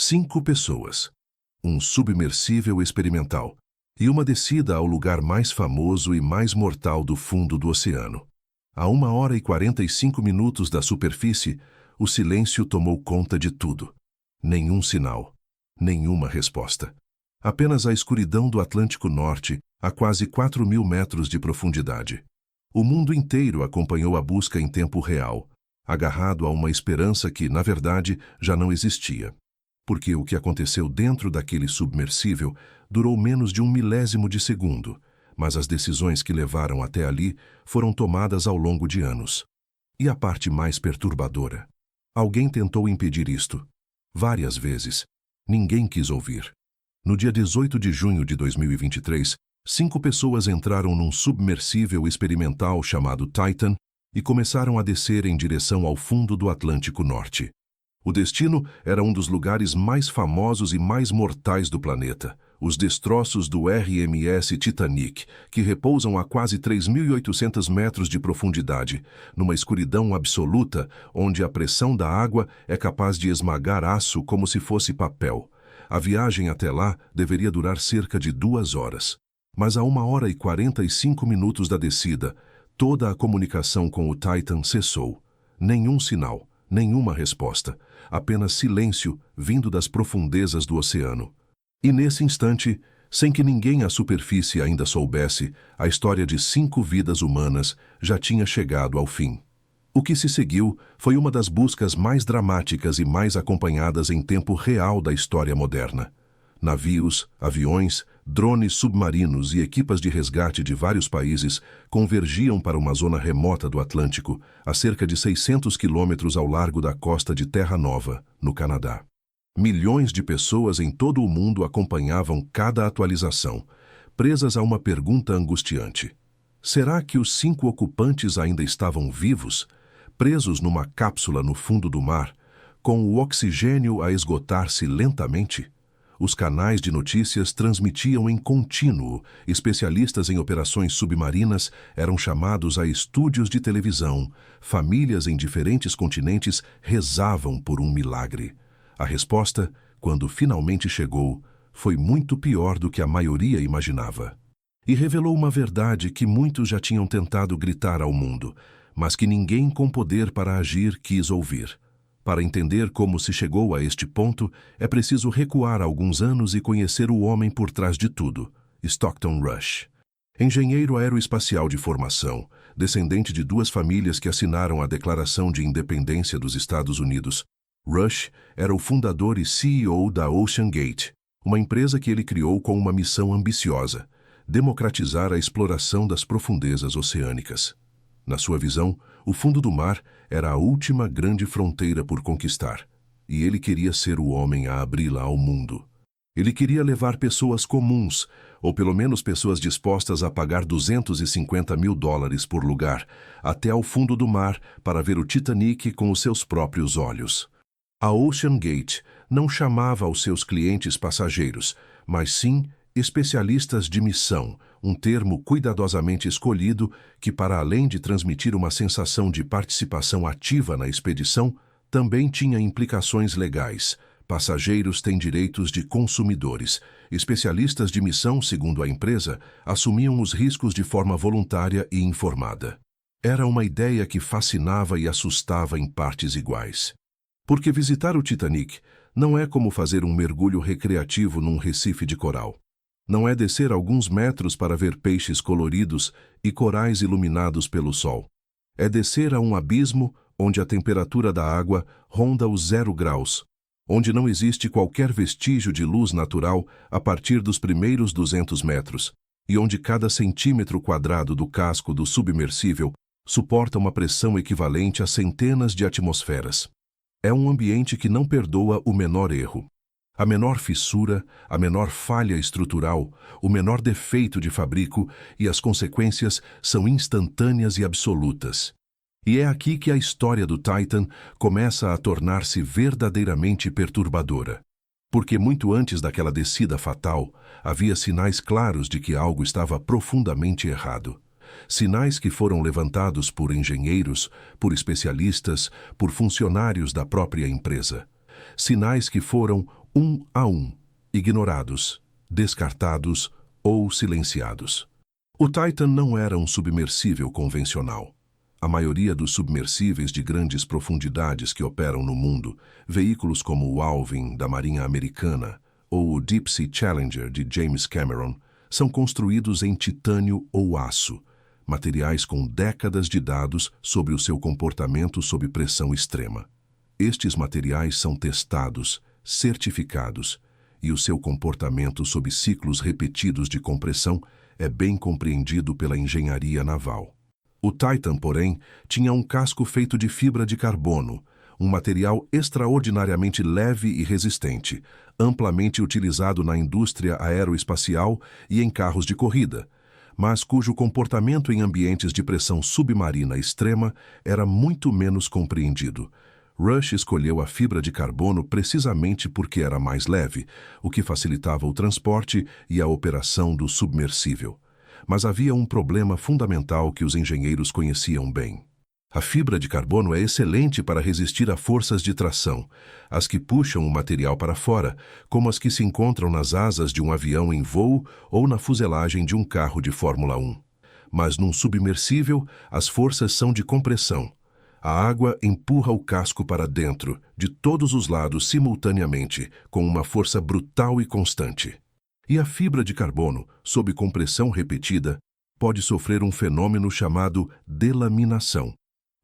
5 pessoas, um submersível experimental e uma descida ao lugar mais famoso e mais mortal do fundo do oceano. A 1h45 da superfície, o silêncio tomou conta de tudo. Nenhum sinal, nenhuma resposta. Apenas a escuridão do Atlântico Norte, a quase 4.000 metros de profundidade. O mundo inteiro acompanhou a busca em tempo real, agarrado a uma esperança que, na verdade, já não existia. Porque o que aconteceu dentro daquele submersível durou menos de 1 milésimo de segundo, mas as decisões que levaram até ali foram tomadas ao longo de anos. E a parte mais perturbadora? Alguém tentou impedir isto. Várias vezes. Ninguém quis ouvir. No dia 18 de junho de 2023, 5 pessoas entraram num submersível experimental chamado Titan e começaram a descer em direção ao fundo do Atlântico Norte. O destino era um dos lugares mais famosos e mais mortais do planeta, os destroços do RMS Titanic, que repousam a quase 3.800 metros de profundidade, numa escuridão absoluta, onde a pressão da água é capaz de esmagar aço como se fosse papel. A viagem até lá deveria durar cerca de 2 horas. Mas a 1h45 da descida, toda a comunicação com o Titan cessou. Nenhum sinal, nenhuma resposta, apenas silêncio vindo das profundezas do oceano. E nesse instante, sem que ninguém à superfície ainda soubesse, a história de 5 vidas humanas já tinha chegado ao fim. O que se seguiu foi uma das buscas mais dramáticas e mais acompanhadas em tempo real da história moderna. Navios, aviões, drones submarinos e equipas de resgate de vários países convergiam para uma zona remota do Atlântico, a cerca de 600 quilômetros ao largo da costa de Terra Nova, no Canadá. Milhões de pessoas em todo o mundo acompanhavam cada atualização, presas a uma pergunta angustiante. Será que os 5 ocupantes ainda estavam vivos, presos numa cápsula no fundo do mar, com o oxigênio a esgotar-se lentamente? Os canais de notícias transmitiam em contínuo, especialistas em operações submarinas eram chamados a estúdios de televisão, famílias em diferentes continentes rezavam por um milagre. A resposta, quando finalmente chegou, foi muito pior do que a maioria imaginava. E revelou uma verdade que muitos já tinham tentado gritar ao mundo, mas que ninguém com poder para agir quis ouvir. Para entender como se chegou a este ponto, é preciso recuar alguns anos e conhecer o homem por trás de tudo, Stockton Rush. Engenheiro aeroespacial de formação, descendente de 2 famílias que assinaram a Declaração de Independência dos Estados Unidos, Rush era o fundador e CEO da OceanGate, uma empresa que ele criou com uma missão ambiciosa: democratizar a exploração das profundezas oceânicas. Na sua visão, o fundo do mar era a última grande fronteira por conquistar, e ele queria ser o homem a abri-la ao mundo. Ele queria levar pessoas comuns, ou pelo menos pessoas dispostas a pagar $250 mil por lugar, até ao fundo do mar para ver o Titanic com os seus próprios olhos. A OceanGate não chamava aos seus clientes passageiros, mas sim especialistas de missão, um termo cuidadosamente escolhido que, para além de transmitir uma sensação de participação ativa na expedição, também tinha implicações legais. Passageiros têm direitos de consumidores. Especialistas de missão, segundo a empresa, assumiam os riscos de forma voluntária e informada. Era uma ideia que fascinava e assustava em partes iguais. Porque visitar o Titanic não é como fazer um mergulho recreativo num recife de coral. Não é descer alguns metros para ver peixes coloridos e corais iluminados pelo sol. É descer a um abismo onde a temperatura da água ronda os 0 graus, onde não existe qualquer vestígio de luz natural a partir dos primeiros 200 metros, e onde cada centímetro quadrado do casco do submersível suporta uma pressão equivalente a centenas de atmosferas. É um ambiente que não perdoa o menor erro. A menor fissura, a menor falha estrutural, o menor defeito de fabrico, e as consequências são instantâneas e absolutas. E é aqui que a história do Titan começa a tornar-se verdadeiramente perturbadora. Porque muito antes daquela descida fatal, havia sinais claros de que algo estava profundamente errado. Sinais que foram levantados por engenheiros, por especialistas, por funcionários da própria empresa. Sinais que foram, um a um, ignorados, descartados ou silenciados. O Titan não era um submersível convencional. A maioria dos submersíveis de grandes profundidades que operam no mundo, veículos como o Alvin, da Marinha Americana, ou o Deep Sea Challenger, de James Cameron, são construídos em titânio ou aço, materiais com décadas de dados sobre o seu comportamento sob pressão extrema. Estes materiais são testados, certificados, e o seu comportamento sob ciclos repetidos de compressão é bem compreendido pela engenharia naval. O Titan, porém, tinha um casco feito de fibra de carbono, um material extraordinariamente leve e resistente, amplamente utilizado na indústria aeroespacial e em carros de corrida, mas cujo comportamento em ambientes de pressão submarina extrema era muito menos compreendido. Rush escolheu a fibra de carbono precisamente porque era mais leve, o que facilitava o transporte e a operação do submersível. Mas havia um problema fundamental que os engenheiros conheciam bem. A fibra de carbono é excelente para resistir a forças de tração, as que puxam o material para fora, como as que se encontram nas asas de um avião em voo ou na fuselagem de um carro de Fórmula 1. Mas num submersível, as forças são de compressão. A água empurra o casco para dentro, de todos os lados simultaneamente, com uma força brutal e constante. E a fibra de carbono, sob compressão repetida, pode sofrer um fenômeno chamado delaminação,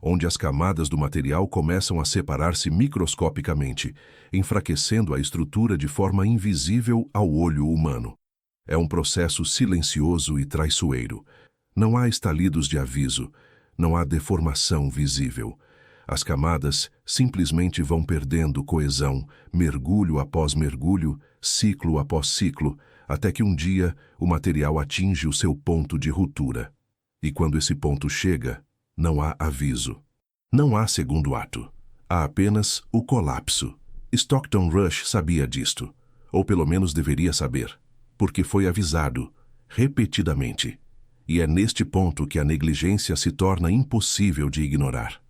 onde as camadas do material começam a separar-se microscopicamente, enfraquecendo a estrutura de forma invisível ao olho humano. É um processo silencioso e traiçoeiro. Não há estalidos de aviso, não há deformação visível. As camadas simplesmente vão perdendo coesão, mergulho após mergulho, ciclo após ciclo, até que um dia o material atinge o seu ponto de ruptura. E quando esse ponto chega, não há aviso. Não há segundo ato. Há apenas o colapso. Stockton Rush sabia disto, ou pelo menos deveria saber, porque foi avisado, repetidamente. E é neste ponto que a negligência se torna impossível de ignorar.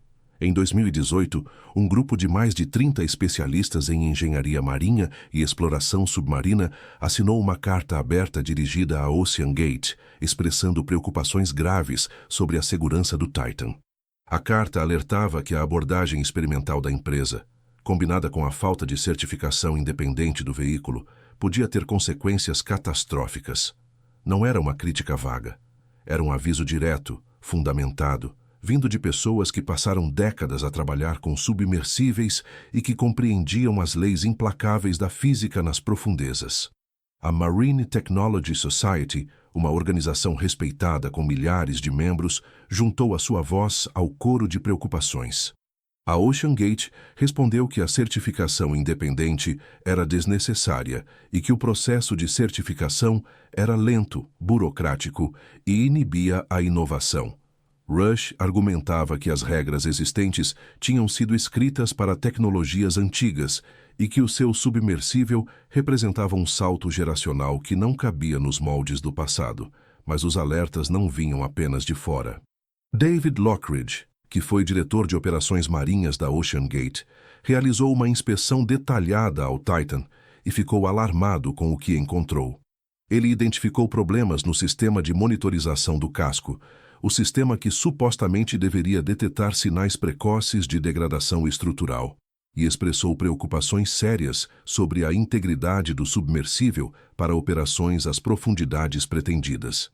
Em 2018, um grupo de mais de 30 especialistas em engenharia marinha e exploração submarina assinou uma carta aberta dirigida à OceanGate, expressando preocupações graves sobre a segurança do Titan. A carta alertava que a abordagem experimental da empresa, combinada com a falta de certificação independente do veículo, podia ter consequências catastróficas. Não era uma crítica vaga. Era um aviso direto, fundamentado, vindo de pessoas que passaram décadas a trabalhar com submersíveis e que compreendiam as leis implacáveis da física nas profundezas. A Marine Technology Society, uma organização respeitada com milhares de membros, juntou a sua voz ao coro de preocupações. A OceanGate respondeu que a certificação independente era desnecessária e que o processo de certificação era lento, burocrático e inibia a inovação. Rush argumentava que as regras existentes tinham sido escritas para tecnologias antigas e que o seu submersível representava um salto geracional que não cabia nos moldes do passado, mas os alertas não vinham apenas de fora. David Lockridge, que foi diretor de operações marinhas da OceanGate, realizou uma inspeção detalhada ao Titan e ficou alarmado com o que encontrou. Ele identificou problemas no sistema de monitorização do casco, o sistema que supostamente deveria detectar sinais precoces de degradação estrutural, e expressou preocupações sérias sobre a integridade do submersível para operações às profundidades pretendidas.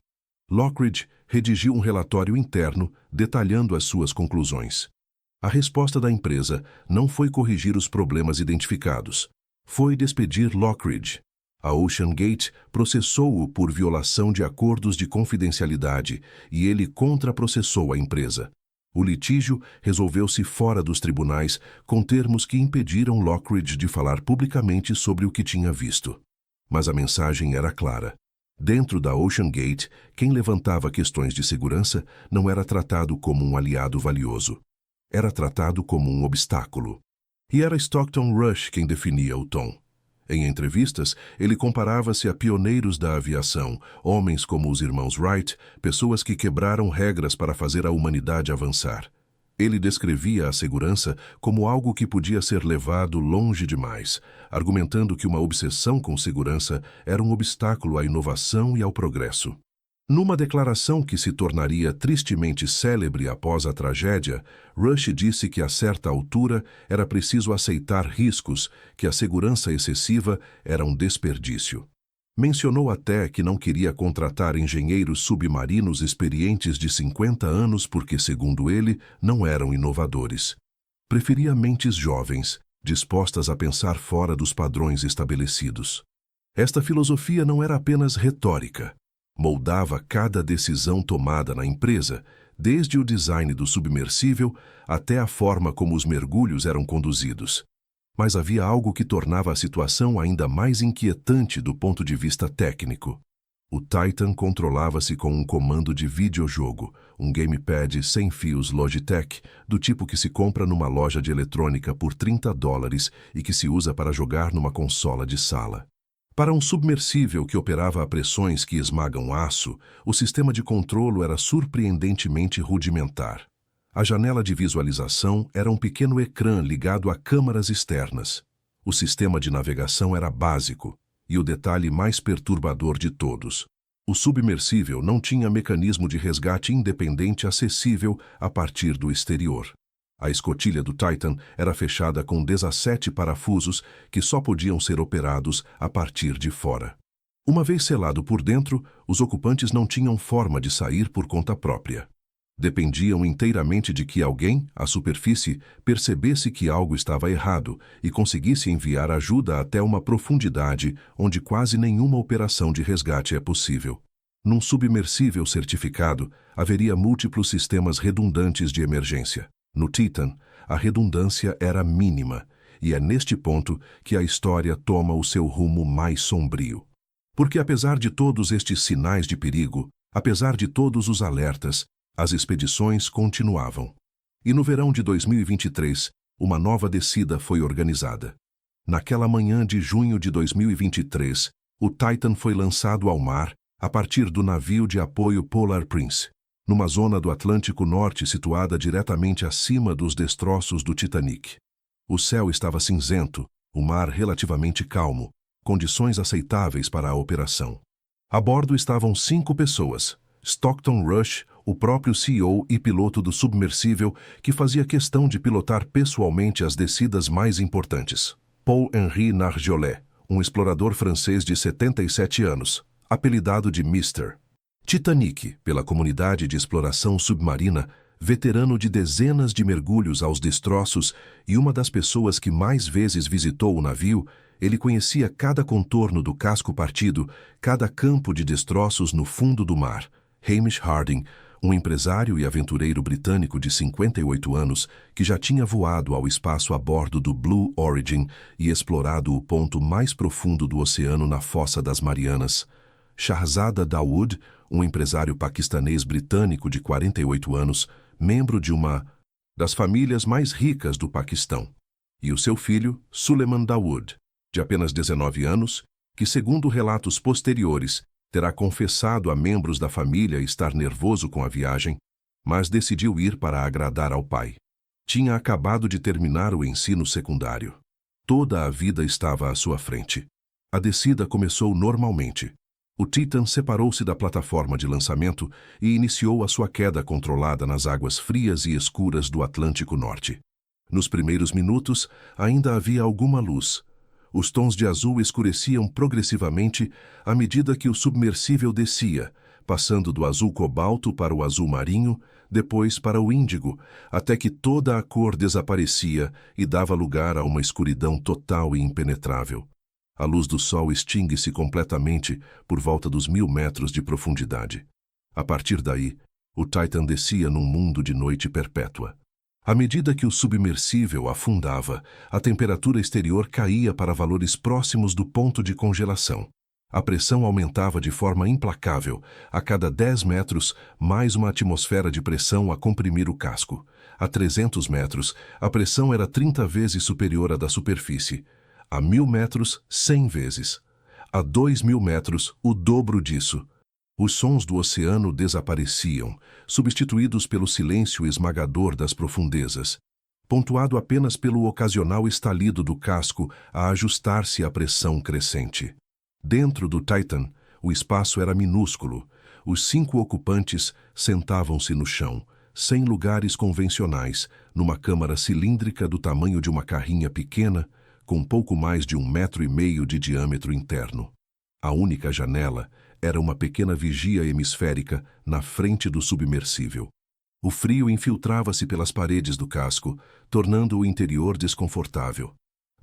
Lockridge redigiu um relatório interno detalhando as suas conclusões. A resposta da empresa não foi corrigir os problemas identificados, foi despedir Lockridge. A OceanGate processou-o por violação de acordos de confidencialidade e ele contraprocessou a empresa. O litígio resolveu-se fora dos tribunais com termos que impediram Lockridge de falar publicamente sobre o que tinha visto. Mas a mensagem era clara. Dentro da OceanGate, quem levantava questões de segurança não era tratado como um aliado valioso. Era tratado como um obstáculo. E era Stockton Rush quem definia o tom. Em entrevistas, ele comparava-se a pioneiros da aviação, homens como os irmãos Wright, pessoas que quebraram regras para fazer a humanidade avançar. Ele descrevia a segurança como algo que podia ser levado longe demais, argumentando que uma obsessão com segurança era um obstáculo à inovação e ao progresso. Numa declaração que se tornaria tristemente célebre após a tragédia, Rush disse que a certa altura era preciso aceitar riscos, que a segurança excessiva era um desperdício. Mencionou até que não queria contratar engenheiros submarinos experientes de 50 anos porque, segundo ele, não eram inovadores. Preferia mentes jovens, dispostas a pensar fora dos padrões estabelecidos. Esta filosofia não era apenas retórica. Moldava cada decisão tomada na empresa, desde o design do submersível até a forma como os mergulhos eram conduzidos. Mas havia algo que tornava a situação ainda mais inquietante do ponto de vista técnico. O Titan controlava-se com um comando de videojogo, um gamepad sem fios Logitech, do tipo que se compra numa loja de eletrônica por $30 e que se usa para jogar numa consola de sala. Para um submersível que operava a pressões que esmagam aço, o sistema de controlo era surpreendentemente rudimentar. A janela de visualização era um pequeno ecrã ligado a câmaras externas. O sistema de navegação era básico, e o detalhe mais perturbador de todos: o submersível não tinha mecanismo de resgate independente acessível a partir do exterior. A escotilha do Titan era fechada com 17 parafusos que só podiam ser operados a partir de fora. Uma vez selado por dentro, os ocupantes não tinham forma de sair por conta própria. Dependiam inteiramente de que alguém, à superfície, percebesse que algo estava errado e conseguisse enviar ajuda até uma profundidade onde quase nenhuma operação de resgate é possível. Num submersível certificado, haveria múltiplos sistemas redundantes de emergência. No Titan, a redundância era mínima, e é neste ponto que a história toma o seu rumo mais sombrio. Porque apesar de todos estes sinais de perigo, apesar de todos os alertas, as expedições continuavam. E no verão de 2023, uma nova descida foi organizada. Naquela manhã de junho de 2023, o Titan foi lançado ao mar a partir do navio de apoio Polar Prince, numa zona do Atlântico Norte situada diretamente acima dos destroços do Titanic. O céu estava cinzento, o mar relativamente calmo, condições aceitáveis para a operação. A bordo estavam 5 pessoas: Stockton Rush, o próprio CEO e piloto do submersível, que fazia questão de pilotar pessoalmente as descidas mais importantes; Paul-Henri Nargeolet, um explorador francês de 77 anos, apelidado de Mr. Titanic pela comunidade de exploração submarina, veterano de dezenas de mergulhos aos destroços e uma das pessoas que mais vezes visitou o navio. Ele conhecia cada contorno do casco partido, cada campo de destroços no fundo do mar. Hamish Harding, um empresário e aventureiro britânico de 58 anos, que já tinha voado ao espaço a bordo do Blue Origin e explorado o ponto mais profundo do oceano na Fossa das Marianas. Shahzada Dawood, um empresário paquistanês-britânico de 48 anos, membro de uma das famílias mais ricas do Paquistão. E o seu filho, Suleiman Dawood, de apenas 19 anos, que, segundo relatos posteriores, terá confessado a membros da família estar nervoso com a viagem, mas decidiu ir para agradar ao pai. Tinha acabado de terminar o ensino secundário. Toda a vida estava à sua frente. A descida começou normalmente. O Titan separou-se da plataforma de lançamento e iniciou a sua queda controlada nas águas frias e escuras do Atlântico Norte. Nos primeiros minutos, ainda havia alguma luz. Os tons de azul escureciam progressivamente à medida que o submersível descia, passando do azul cobalto para o azul marinho, depois para o índigo, até que toda a cor desaparecia e dava lugar a uma escuridão total e impenetrável. A luz do sol extingue-se completamente por volta dos 1000 metros de profundidade. A partir daí, o Titan descia num mundo de noite perpétua. À medida que o submersível afundava, a temperatura exterior caía para valores próximos do ponto de congelação. A pressão aumentava de forma implacável. A cada 10 metros, mais uma atmosfera de pressão a comprimir o casco. A 300 metros, a pressão era 30 vezes superior à da superfície. A 1000 metros, 100 vezes. A 2000 metros, o dobro disso. Os sons do oceano desapareciam, substituídos pelo silêncio esmagador das profundezas, pontuado apenas pelo ocasional estalido do casco a ajustar-se à pressão crescente. Dentro do Titan, o espaço era minúsculo. Os 5 ocupantes sentavam-se no chão, sem lugares convencionais, numa câmara cilíndrica do tamanho de uma carrinha pequena, com pouco mais de 1,5 metros de diâmetro interno. A única janela era uma pequena vigia hemisférica na frente do submersível. O frio infiltrava-se pelas paredes do casco, tornando o interior desconfortável.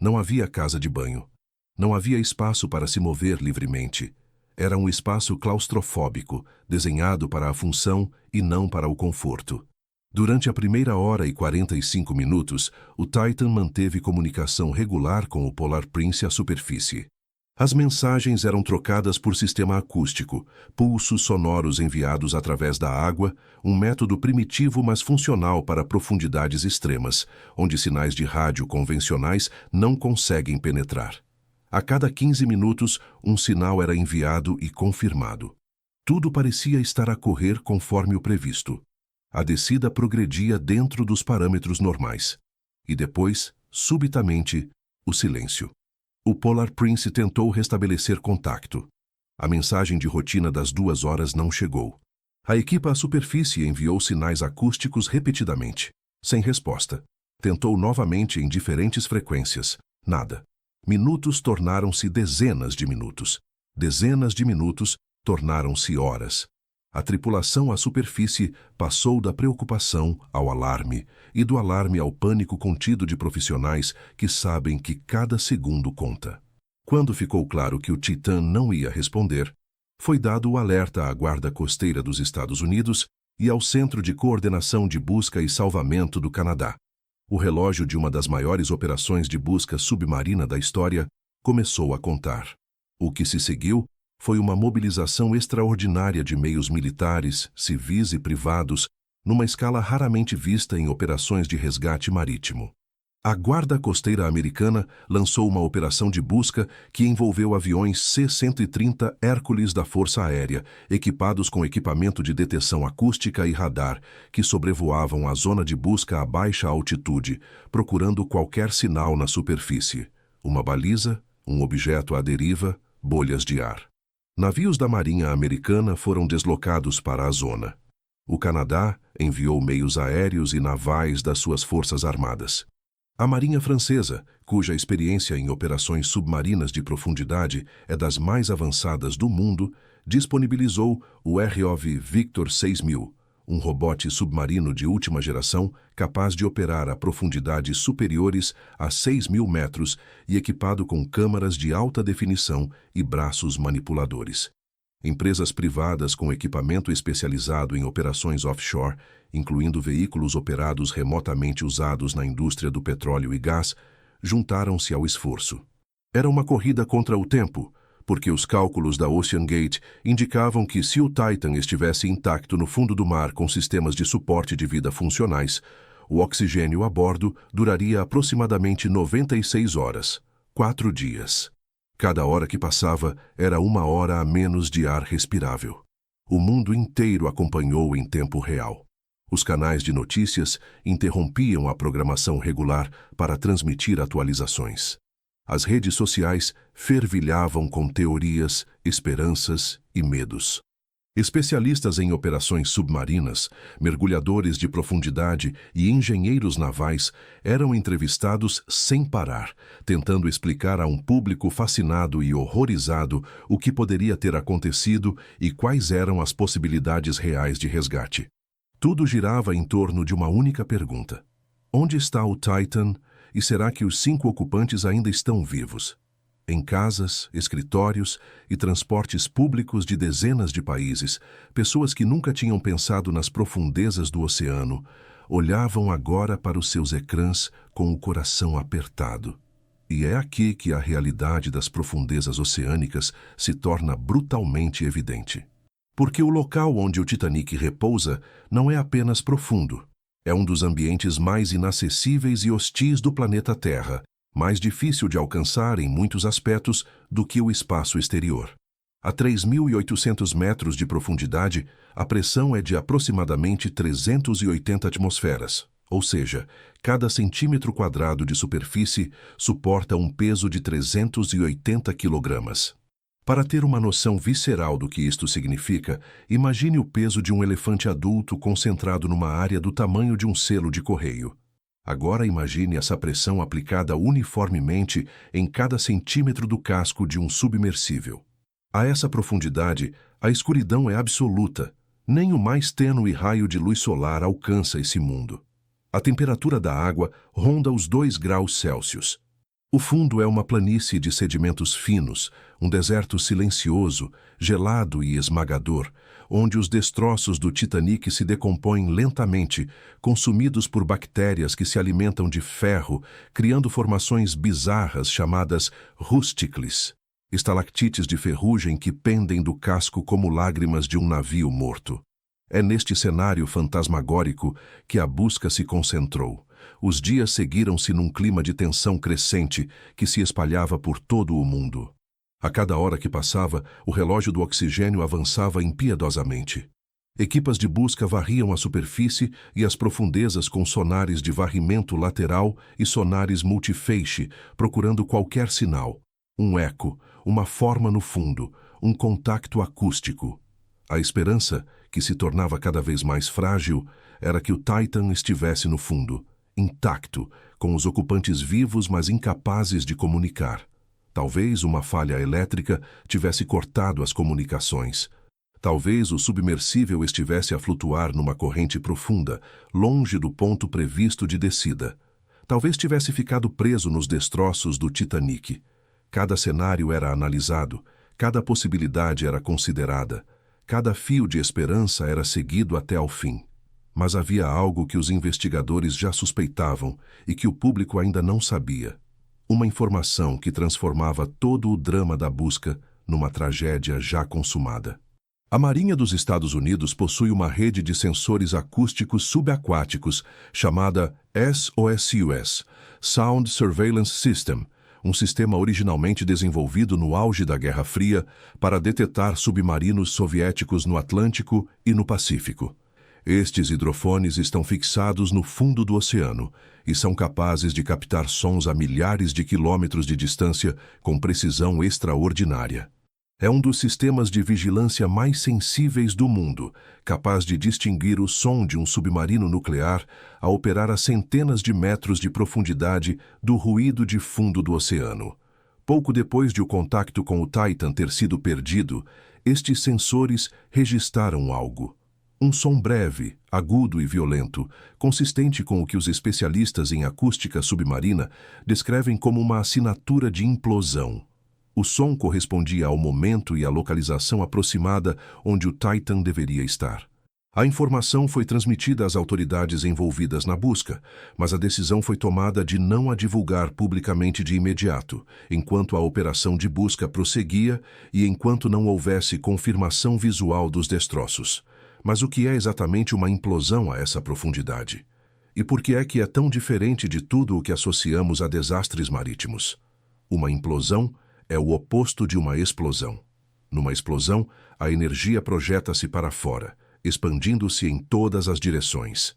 Não havia casa de banho. Não havia espaço para se mover livremente. Era um espaço claustrofóbico, desenhado para a função e não para o conforto. Durante a primeira hora e 45 minutos, o Titan manteve comunicação regular com o Polar Prince à superfície. As mensagens eram trocadas por sistema acústico, pulsos sonoros enviados através da água, um método primitivo mas funcional para profundidades extremas, onde sinais de rádio convencionais não conseguem penetrar. A cada 15 minutos, um sinal era enviado e confirmado. Tudo parecia estar a correr conforme o previsto. A descida progredia dentro dos parâmetros normais. E depois, subitamente, o silêncio. O Polar Prince tentou restabelecer contato. A mensagem de rotina das 2 horas não chegou. A equipa à superfície enviou sinais acústicos repetidamente. Sem resposta. Tentou novamente em diferentes frequências. Nada. Minutos tornaram-se dezenas de minutos. Dezenas de minutos tornaram-se horas. A tripulação à superfície passou da preocupação ao alarme e do alarme ao pânico contido de profissionais que sabem que cada segundo conta. Quando ficou claro que o Titã não ia responder, foi dado o alerta à Guarda Costeira dos Estados Unidos e ao Centro de Coordenação de Busca e Salvamento do Canadá. O relógio de uma das maiores operações de busca submarina da história começou a contar. O que se seguiu foi uma mobilização extraordinária de meios militares, civis e privados, numa escala raramente vista em operações de resgate marítimo. A Guarda Costeira Americana lançou uma operação de busca que envolveu aviões C-130 Hércules da Força Aérea, equipados com equipamento de detecção acústica e radar, que sobrevoavam a zona de busca a baixa altitude, procurando qualquer sinal na superfície. Uma baliza, um objeto à deriva, bolhas de ar. Navios da Marinha Americana foram deslocados para a zona. O Canadá enviou meios aéreos e navais das suas forças armadas. A Marinha Francesa, cuja experiência em operações submarinas de profundidade é das mais avançadas do mundo, disponibilizou o ROV Victor 6000, um robote submarino de última geração capaz de operar a profundidades superiores a 6.000 metros e equipado com câmaras de alta definição e braços manipuladores. Empresas privadas com equipamento especializado em operações offshore, incluindo veículos operados remotamente usados na indústria do petróleo e gás, juntaram-se ao esforço. Era uma corrida contra o tempo, porque os cálculos da OceanGate indicavam que se o Titan estivesse intacto no fundo do mar com sistemas de suporte de vida funcionais, o oxigênio a bordo duraria aproximadamente 96 horas, 4 dias. Cada hora que passava era 1 hora a menos de ar respirável. O mundo inteiro acompanhou em tempo real. Os canais de notícias interrompiam a programação regular para transmitir atualizações. As redes sociais fervilhavam com teorias, esperanças e medos. Especialistas em operações submarinas, mergulhadores de profundidade e engenheiros navais eram entrevistados sem parar, tentando explicar a um público fascinado e horrorizado o que poderia ter acontecido e quais eram as possibilidades reais de resgate. Tudo girava em torno de uma única pergunta: onde está o Titan e será que os 5 ocupantes ainda estão vivos? Em casas, escritórios e transportes públicos de dezenas de países, pessoas que nunca tinham pensado nas profundezas do oceano, olhavam agora para os seus ecrãs com o coração apertado. E é aqui que a realidade das profundezas oceânicas se torna brutalmente evidente. Porque o local onde o Titanic repousa não é apenas profundo. É um dos ambientes mais inacessíveis e hostis do planeta Terra, mais difícil de alcançar em muitos aspectos do que o espaço exterior. A 3.800 metros de profundidade, a pressão é de aproximadamente 380 atmosferas, ou seja, cada centímetro quadrado de superfície suporta um peso de 380 quilogramas. Para ter uma noção visceral do que isto significa, imagine o peso de um elefante adulto concentrado numa área do tamanho de um selo de correio. Agora imagine essa pressão aplicada uniformemente em cada centímetro do casco de um submersível. A essa profundidade, a escuridão é absoluta. Nem o mais tênue raio de luz solar alcança esse mundo. A temperatura da água ronda os 2 graus Celsius. O fundo é uma planície de sedimentos finos, um deserto silencioso, gelado e esmagador, onde os destroços do Titanic se decompõem lentamente, consumidos por bactérias que se alimentam de ferro, criando formações bizarras chamadas rústicles, estalactites de ferrugem que pendem do casco como lágrimas de um navio morto. É neste cenário fantasmagórico que a busca se concentrou. Os dias seguiram-se num clima de tensão crescente que se espalhava por todo o mundo. A cada hora que passava, o relógio do oxigênio avançava impiedosamente. Equipas de busca varriam a superfície e as profundezas com sonares de varrimento lateral e sonares multifeixe, procurando qualquer sinal. Um eco, uma forma no fundo, um contacto acústico. A esperança, que se tornava cada vez mais frágil, era que o Titan estivesse no fundo, intacto, com os ocupantes vivos, mas incapazes de comunicar. Talvez uma falha elétrica tivesse cortado as comunicações. Talvez o submersível estivesse a flutuar numa corrente profunda, longe do ponto previsto de descida. Talvez tivesse ficado preso nos destroços do Titanic. Cada cenário era analisado, cada possibilidade era considerada, cada fio de esperança era seguido até ao fim. Mas havia algo que os investigadores já suspeitavam e que o público ainda não sabia. Uma informação que transformava todo o drama da busca numa tragédia já consumada. A Marinha dos Estados Unidos possui uma rede de sensores acústicos subaquáticos chamada SOSUS, Sound Surveillance System, um sistema originalmente desenvolvido no auge da Guerra Fria para detectar submarinos soviéticos no Atlântico e no Pacífico. Estes hidrofones estão fixados no fundo do oceano e são capazes de captar sons a milhares de quilômetros de distância com precisão extraordinária. É um dos sistemas de vigilância mais sensíveis do mundo, capaz de distinguir o som de um submarino nuclear a operar a centenas de metros de profundidade do ruído de fundo do oceano. Pouco depois de o contacto com o Titan ter sido perdido, estes sensores registraram algo. Um som breve, agudo e violento, consistente com o que os especialistas em acústica submarina descrevem como uma assinatura de implosão. O som correspondia ao momento e à localização aproximada onde o Titan deveria estar. A informação foi transmitida às autoridades envolvidas na busca, mas a decisão foi tomada de não a divulgar publicamente de imediato, enquanto a operação de busca prosseguia e enquanto não houvesse confirmação visual dos destroços. Mas o que é exatamente uma implosão a essa profundidade? E por que é tão diferente de tudo o que associamos a desastres marítimos? Uma implosão é o oposto de uma explosão. Numa explosão, a energia projeta-se para fora, expandindo-se em todas as direções.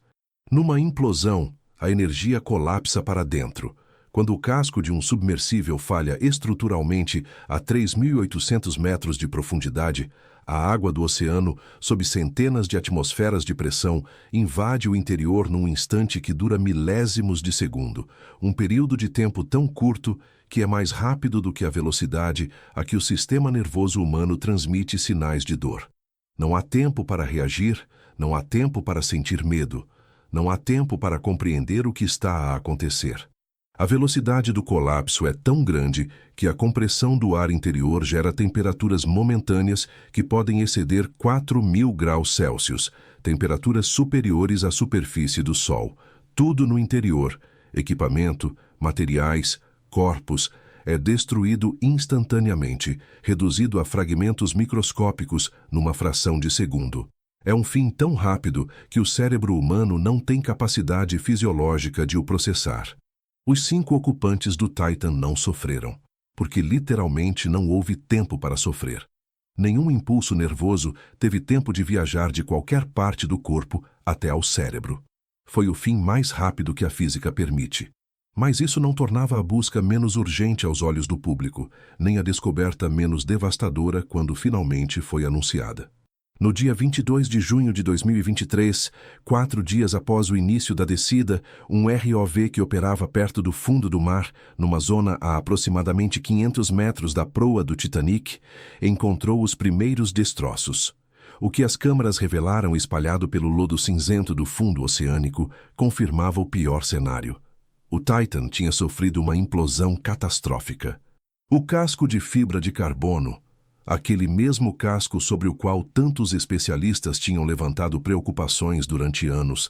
Numa implosão, a energia colapsa para dentro. Quando o casco de um submersível falha estruturalmente a 3.800 metros de profundidade, a água do oceano, sob centenas de atmosferas de pressão, invade o interior num instante que dura milésimos de segundo, um período de tempo tão curto que é mais rápido do que a velocidade a que o sistema nervoso humano transmite sinais de dor. Não há tempo para reagir, não há tempo para sentir medo, não há tempo para compreender o que está a acontecer. A velocidade do colapso é tão grande que a compressão do ar interior gera temperaturas momentâneas que podem exceder 4.000 graus Celsius, temperaturas superiores à superfície do Sol. Tudo no interior, equipamento, materiais, corpos, é destruído instantaneamente, reduzido a fragmentos microscópicos numa fração de segundo. É um fim tão rápido que o cérebro humano não tem capacidade fisiológica de o processar. Os 5 ocupantes do Titan não sofreram, porque literalmente não houve tempo para sofrer. Nenhum impulso nervoso teve tempo de viajar de qualquer parte do corpo até ao cérebro. Foi o fim mais rápido que a física permite. Mas isso não tornava a busca menos urgente aos olhos do público, nem a descoberta menos devastadora quando finalmente foi anunciada. No dia 22 de junho de 2023, 4 dias após o início da descida, um ROV que operava perto do fundo do mar, numa zona a aproximadamente 500 metros da proa do Titanic, encontrou os primeiros destroços. O que as câmeras revelaram espalhado pelo lodo cinzento do fundo oceânico confirmava o pior cenário. O Titan tinha sofrido uma implosão catastrófica. O casco de fibra de carbono, aquele mesmo casco sobre o qual tantos especialistas tinham levantado preocupações durante anos,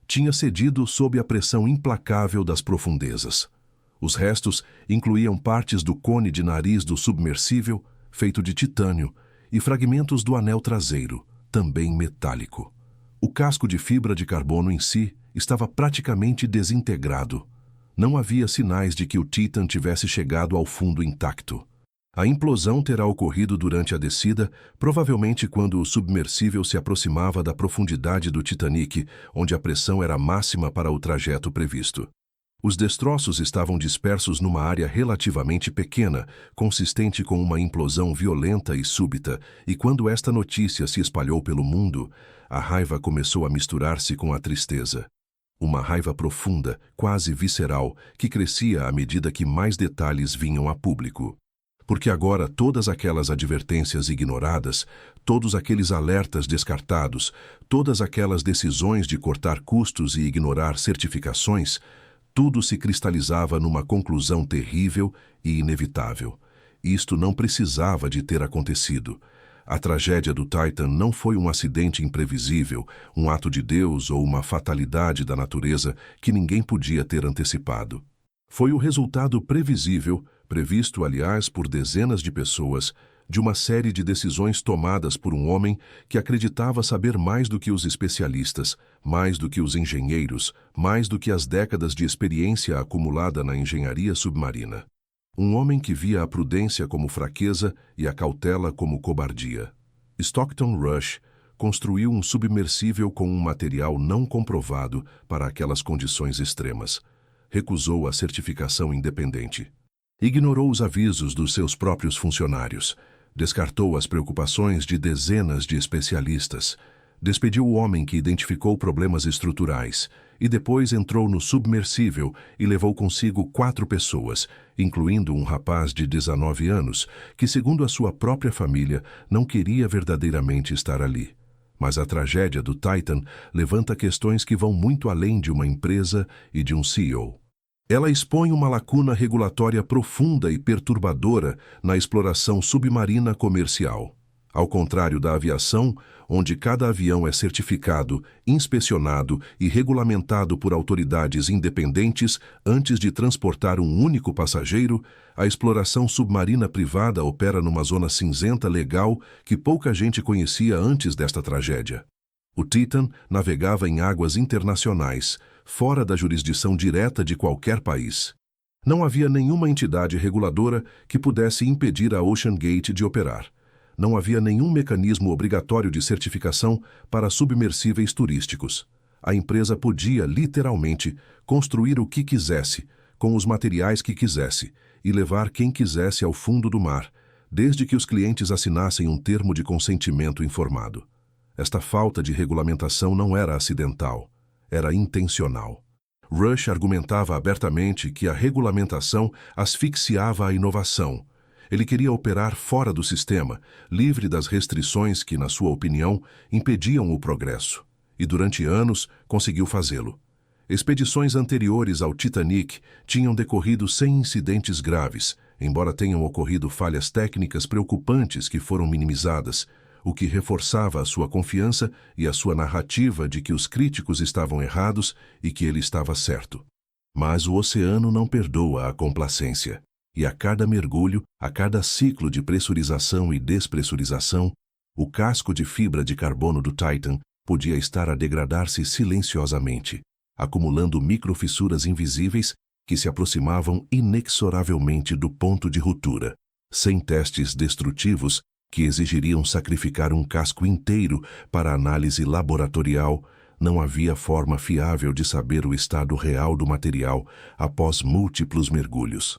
tinha cedido sob a pressão implacável das profundezas. Os restos incluíam partes do cone de nariz do submersível, feito de titânio, e fragmentos do anel traseiro, também metálico. O casco de fibra de carbono em si estava praticamente desintegrado. Não havia sinais de que o Titan tivesse chegado ao fundo intacto. A implosão terá ocorrido durante a descida, provavelmente quando o submersível se aproximava da profundidade do Titanic, onde a pressão era máxima para o trajeto previsto. Os destroços estavam dispersos numa área relativamente pequena, consistente com uma implosão violenta e súbita, e quando esta notícia se espalhou pelo mundo, a raiva começou a misturar-se com a tristeza. Uma raiva profunda, quase visceral, que crescia à medida que mais detalhes vinham a público. Porque agora todas aquelas advertências ignoradas, todos aqueles alertas descartados, todas aquelas decisões de cortar custos e ignorar certificações, tudo se cristalizava numa conclusão terrível e inevitável. Isto não precisava de ter acontecido. A tragédia do Titan não foi um acidente imprevisível, um ato de Deus ou uma fatalidade da natureza que ninguém podia ter antecipado. Foi o resultado previsível, previsto, aliás, por dezenas de pessoas, de uma série de decisões tomadas por um homem que acreditava saber mais do que os especialistas, mais do que os engenheiros, mais do que as décadas de experiência acumulada na engenharia submarina. Um homem que via a prudência como fraqueza e a cautela como cobardia. Stockton Rush construiu um submersível com um material não comprovado para aquelas condições extremas. Recusou a certificação independente. Ignorou os avisos dos seus próprios funcionários. Descartou as preocupações de dezenas de especialistas. Despediu o homem que identificou problemas estruturais e depois entrou no submersível e levou consigo 4 pessoas, incluindo um rapaz de 19 anos, que, segundo a sua própria família, não queria verdadeiramente estar ali. Mas a tragédia do Titan levanta questões que vão muito além de uma empresa e de um CEO. Ela expõe uma lacuna regulatória profunda e perturbadora na exploração submarina comercial. Ao contrário da aviação, onde cada avião é certificado, inspecionado e regulamentado por autoridades independentes antes de transportar um único passageiro, a exploração submarina privada opera numa zona cinzenta legal que pouca gente conhecia antes desta tragédia. O Titan navegava em águas internacionais, fora da jurisdição direta de qualquer país. Não havia nenhuma entidade reguladora que pudesse impedir a OceanGate de operar. Não havia nenhum mecanismo obrigatório de certificação para submersíveis turísticos. A empresa podia, literalmente, construir o que quisesse, com os materiais que quisesse, e levar quem quisesse ao fundo do mar, desde que os clientes assinassem um termo de consentimento informado. Esta falta de regulamentação não era acidental, era intencional. Rush argumentava abertamente que a regulamentação asfixiava a inovação. Ele queria operar fora do sistema, livre das restrições que, na sua opinião, impediam o progresso. E durante anos conseguiu fazê-lo. Expedições anteriores ao Titanic tinham decorrido sem incidentes graves, embora tenham ocorrido falhas técnicas preocupantes que foram minimizadas, o que reforçava a sua confiança e a sua narrativa de que os críticos estavam errados e que ele estava certo. Mas o oceano não perdoa a complacência. E a cada mergulho, a cada ciclo de pressurização e despressurização, o casco de fibra de carbono do Titan podia estar a degradar-se silenciosamente, acumulando microfissuras invisíveis que se aproximavam inexoravelmente do ponto de ruptura. Sem testes destrutivos, que exigiriam sacrificar um casco inteiro para análise laboratorial, não havia forma fiável de saber o estado real do material após múltiplos mergulhos.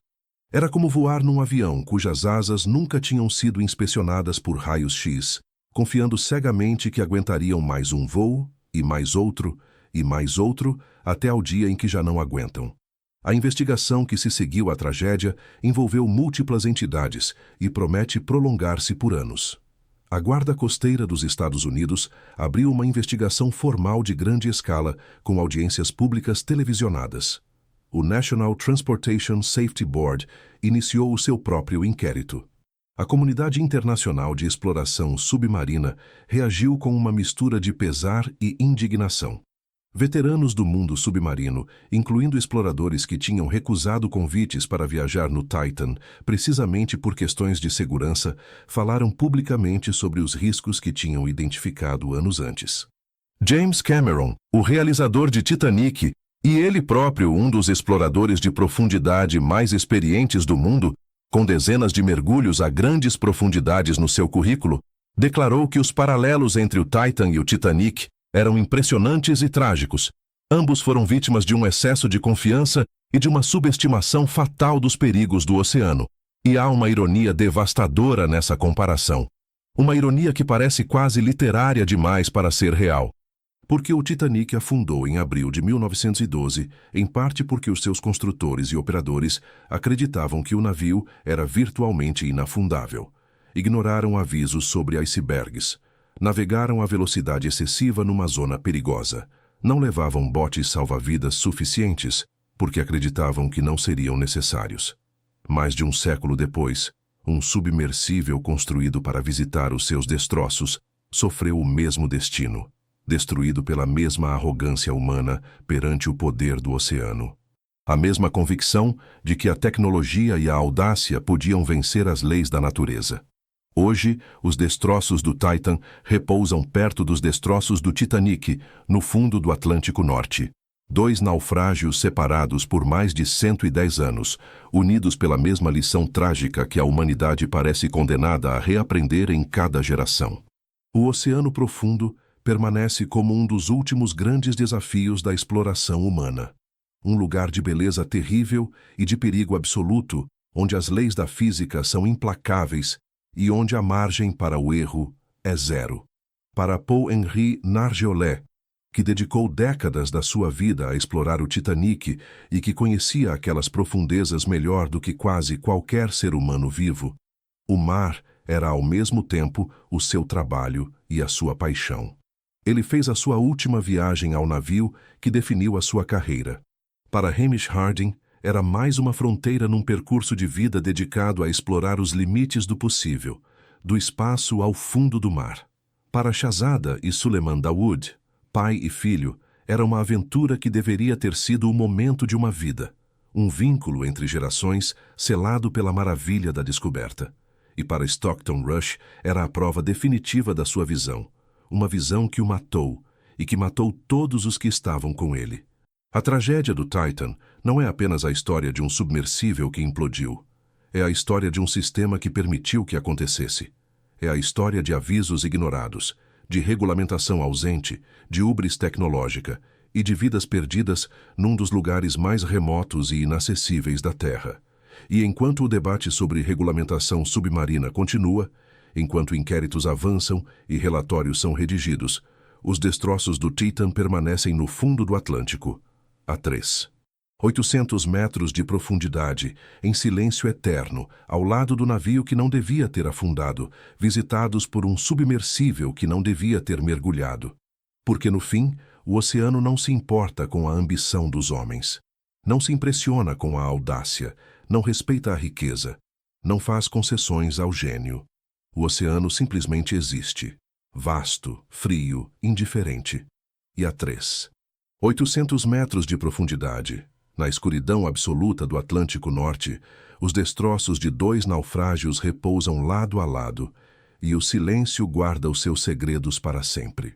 Era como voar num avião cujas asas nunca tinham sido inspecionadas por raios-x, confiando cegamente que aguentariam mais um voo, e mais outro, até ao dia em que já não aguentam. A investigação que se seguiu à tragédia envolveu múltiplas entidades e promete prolongar-se por anos. A Guarda Costeira dos Estados Unidos abriu uma investigação formal de grande escala com audiências públicas televisionadas. O National Transportation Safety Board iniciou o seu próprio inquérito. A comunidade internacional de exploração submarina reagiu com uma mistura de pesar e indignação. Veteranos do mundo submarino, incluindo exploradores que tinham recusado convites para viajar no Titan, precisamente por questões de segurança, falaram publicamente sobre os riscos que tinham identificado anos antes. James Cameron, o realizador de Titanic, e ele próprio um dos exploradores de profundidade mais experientes do mundo, com dezenas de mergulhos a grandes profundidades no seu currículo, declarou que os paralelos entre o Titan e o Titanic eram impressionantes e trágicos. Ambos foram vítimas de um excesso de confiança e de uma subestimação fatal dos perigos do oceano. E há uma ironia devastadora nessa comparação. Uma ironia que parece quase literária demais para ser real. Porque o Titanic afundou em abril de 1912, em parte porque os seus construtores e operadores acreditavam que o navio era virtualmente inafundável. Ignoraram avisos sobre icebergs. Navegaram a velocidade excessiva numa zona perigosa. Não levavam botes salva-vidas suficientes, porque acreditavam que não seriam necessários. Mais de um século depois, um submersível construído para visitar os seus destroços sofreu o mesmo destino, destruído pela mesma arrogância humana perante o poder do oceano. A mesma convicção de que a tecnologia e a audácia podiam vencer as leis da natureza. Hoje, os destroços do Titan repousam perto dos destroços do Titanic, no fundo do Atlântico Norte. Dois naufrágios separados por mais de 110 anos, unidos pela mesma lição trágica que a humanidade parece condenada a reaprender em cada geração. O Oceano Profundo permanece como um dos últimos grandes desafios da exploração humana. Um lugar de beleza terrível e de perigo absoluto, onde as leis da física são implacáveis e onde a margem para o erro é zero. Para Paul-Henri Nargeolet, que dedicou décadas da sua vida a explorar o Titanic e que conhecia aquelas profundezas melhor do que quase qualquer ser humano vivo, o mar era ao mesmo tempo o seu trabalho e a sua paixão. Ele fez a sua última viagem ao navio que definiu a sua carreira. Para Hamish Harding, era mais uma fronteira num percurso de vida dedicado a explorar os limites do possível, do espaço ao fundo do mar. Para Shahzada e Suleiman Dawood, pai e filho, era uma aventura que deveria ter sido o momento de uma vida, um vínculo entre gerações selado pela maravilha da descoberta. E para Stockton Rush era a prova definitiva da sua visão, uma visão que o matou e que matou todos os que estavam com ele. A tragédia do Titan não é apenas a história de um submersível que implodiu. É a história de um sistema que permitiu que acontecesse. É a história de avisos ignorados, de regulamentação ausente, de hubris tecnológica e de vidas perdidas num dos lugares mais remotos e inacessíveis da Terra. E enquanto o debate sobre regulamentação submarina continua, enquanto inquéritos avançam e relatórios são redigidos, os destroços do Titan permanecem no fundo do Atlântico. A 800 metros de profundidade, em silêncio eterno, ao lado do navio que não devia ter afundado, visitados por um submersível que não devia ter mergulhado. Porque, no fim, o oceano não se importa com a ambição dos homens. Não se impressiona com a audácia, não respeita a riqueza, não faz concessões ao gênio. O oceano simplesmente existe, vasto, frio, indiferente. E a 800 metros de profundidade, na escuridão absoluta do Atlântico Norte, os destroços de dois naufrágios repousam lado a lado, e o silêncio guarda os seus segredos para sempre.